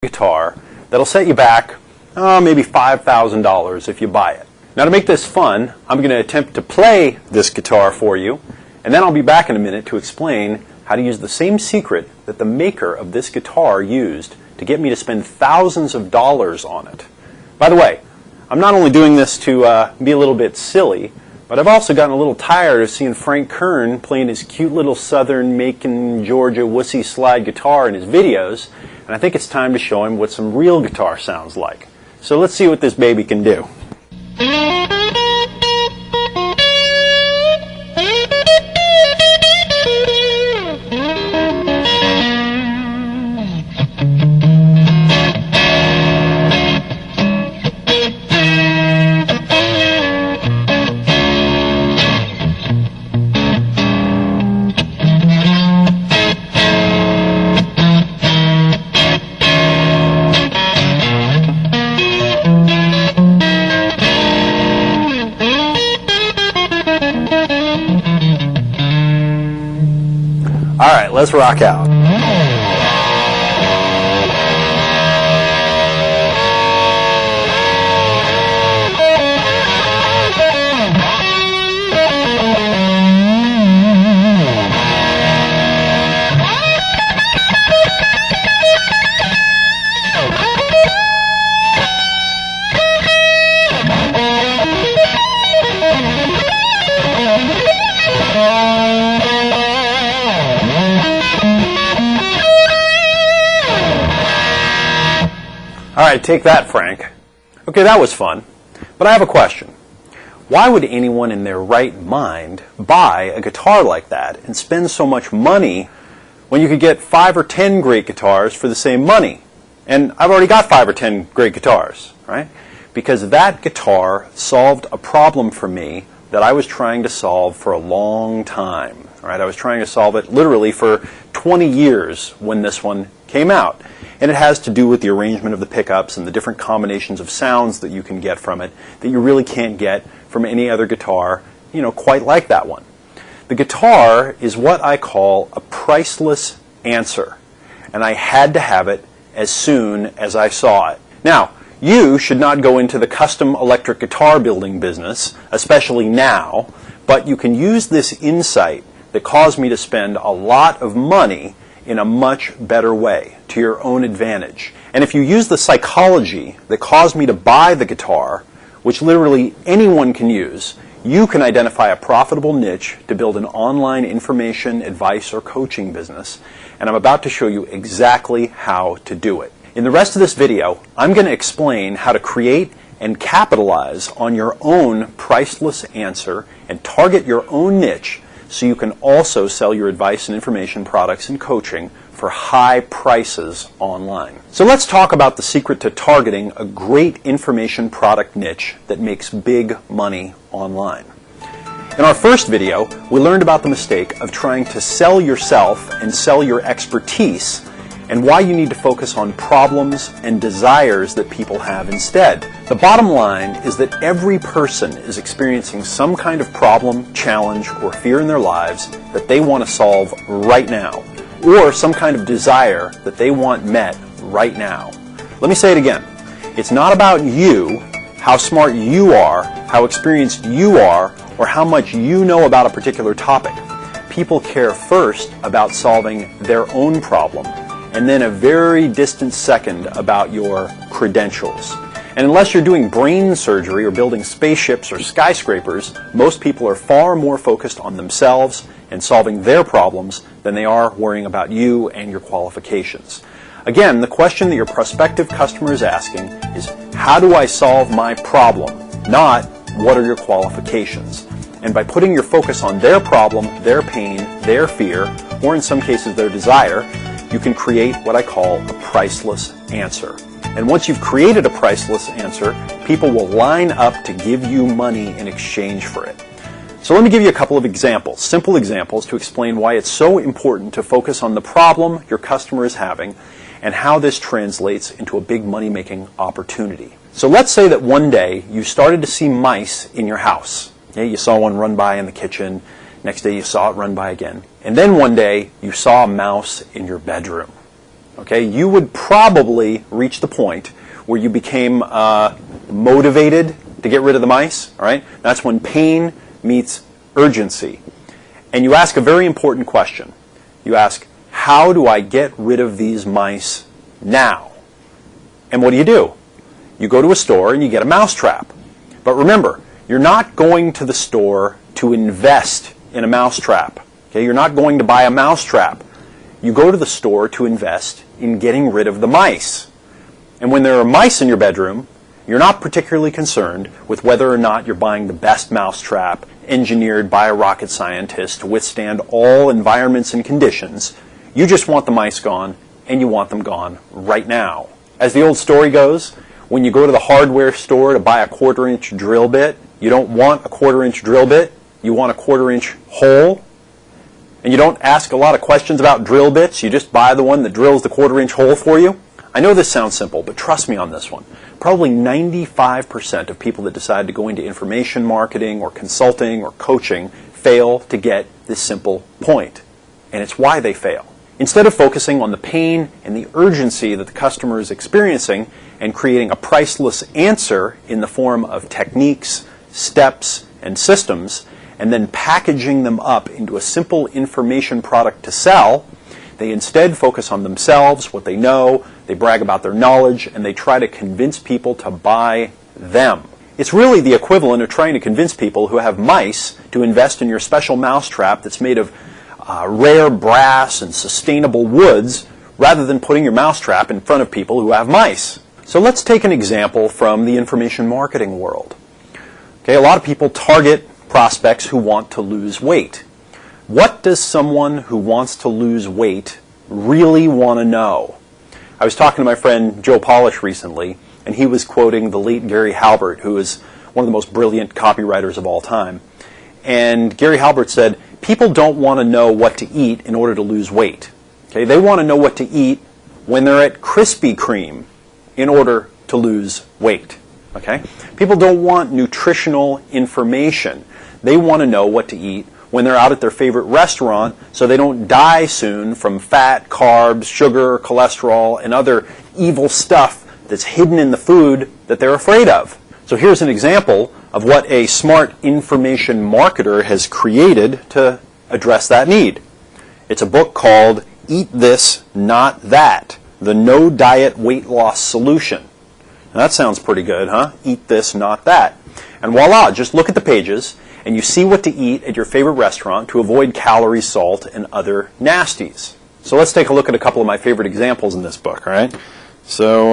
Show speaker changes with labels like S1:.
S1: guitar that'll set you back maybe $5,000 if you buy it. Now, to make this fun, I'm going to attempt to play this guitar for you, and then I'll be back in a minute to explain how to use the same secret that the maker of this guitar used to get me to spend thousands of dollars on it. By the way, I'm not only doing this to be a little bit silly, but I've also gotten a little tired of seeing Frank Kern playing his cute little southern Macon, Georgia wussy slide guitar in his videos, and I think it's time to show him what some real guitar sounds like. So let's see what this baby can do. All right, let's rock out. All right, take that, Frank. Okay, that was fun. But I have a question. Why would anyone in their right mind buy a guitar like that and spend so much money when you could get 5 or 10 great guitars for the same money? And I've already got 5 or 10 great guitars, right? Because that guitar solved a problem for me that I was trying to solve for a long time. Right? I was trying to solve it literally for 20 years when this one came out. And it has to do with the arrangement of the pickups and the different combinations of sounds that you can get from it that you really can't get from any other guitar, quite like that one. The guitar is what I call a priceless answer, and I had to have it as soon as I saw it. Now, you should not go into the custom electric guitar building business, especially now, but you can use this insight that caused me to spend a lot of money in a much better way, to your own advantage. And if you use the psychology that caused me to buy the guitar, which literally anyone can use, you can identify a profitable niche to build an online information, advice, or coaching business. And I'm about to show you exactly how to do it. In the rest of this video, I'm going to explain how to create and capitalize on your own priceless answer and target your own niche so you can also sell your advice and information products and coaching for high prices online. So let's talk about the secret to targeting a great information product niche that makes big money online. In our first video, we learned about the mistake of trying to sell yourself and sell your expertise and why you need to focus on problems and desires that people have instead. The bottom line is that every person is experiencing some kind of problem, challenge, or fear in their lives that they want to solve right now, or some kind of desire that they want met right now. Let me say it again. It's not about you, how smart you are, how experienced you are, or how much you know about a particular topic. People care first about solving their own problem, and then a very distant second about your credentials. And unless you're doing brain surgery or building spaceships or skyscrapers, most people are far more focused on themselves and solving their problems than they are worrying about you and your qualifications. Again, the question that your prospective customer is asking is, how do I solve my problem? Not, what are your qualifications? And by putting your focus on their problem, their pain, their fear, or in some cases their desire, you can create what I call a priceless answer. And once you've created a priceless answer, people will line up to give you money in exchange for it. So let me give you a couple of examples, simple examples, to explain why it's so important to focus on the problem your customer is having and how this translates into a big money-making opportunity. So let's say that one day you started to see mice in your house. Yeah, you saw one run by in the kitchen. Next day you saw it run by again. And then one day you saw a mouse in your bedroom. Okay, you would probably reach the point where you became motivated to get rid of the mice. All right, that's when pain meets urgency. And you ask a very important question. You ask, how do I get rid of these mice now? And what do? You go to a store and you get a mousetrap. But remember, you're not going to the store to invest in a mousetrap. Okay, you're not going to buy a mousetrap. You go to the store to invest in getting rid of the mice. And when there are mice in your bedroom, you're not particularly concerned with whether or not you're buying the best mousetrap engineered by a rocket scientist to withstand all environments and conditions. You just want the mice gone, and you want them gone right now. As the old story goes, when you go to the hardware store to buy a 1/4-inch drill bit, you don't want a 1/4-inch drill bit, you want a 1/4-inch hole. And you don't ask a lot of questions about drill bits, you just buy the one that drills the 1/4-inch hole for you. I know this sounds simple, but trust me on this one. Probably 95% of people that decide to go into information marketing or consulting or coaching fail to get this simple point. And it's why they fail. Instead of focusing on the pain and the urgency that the customer is experiencing and creating a priceless answer in the form of techniques, steps, and systems, and then packaging them up into a simple information product to sell, they instead focus on themselves, what they know, they brag about their knowledge, and they try to convince people to buy them. It's really the equivalent of trying to convince people who have mice to invest in your special mousetrap that's made of rare brass and sustainable woods, rather than putting your mousetrap in front of people who have mice. So let's take an example from the information marketing world. Okay, a lot of people target prospects who want to lose weight. What does someone who wants to lose weight really want to know? I was talking to my friend Joe Polish recently, and he was quoting the late Gary Halbert, who is one of the most brilliant copywriters of all time. And Gary Halbert said, people don't want to know what to eat in order to lose weight. Okay, they want to know what to eat when they're at Krispy Kreme in order to lose weight. Okay? People don't want nutritional information. They want to know what to eat when they're out at their favorite restaurant so they don't die soon from fat, carbs, sugar, cholesterol, and other evil stuff that's hidden in the food that they're afraid of. So here's an example of what a smart information marketer has created to address that need. It's a book called Eat This, Not That, The No Diet Weight Loss Solution. Now that sounds pretty good, huh? Eat this, not that. And voila, just look at the pages and you see what to eat at your favorite restaurant to avoid calories, salt, and other nasties. So let's take a look at a couple of my favorite examples in this book, all right? So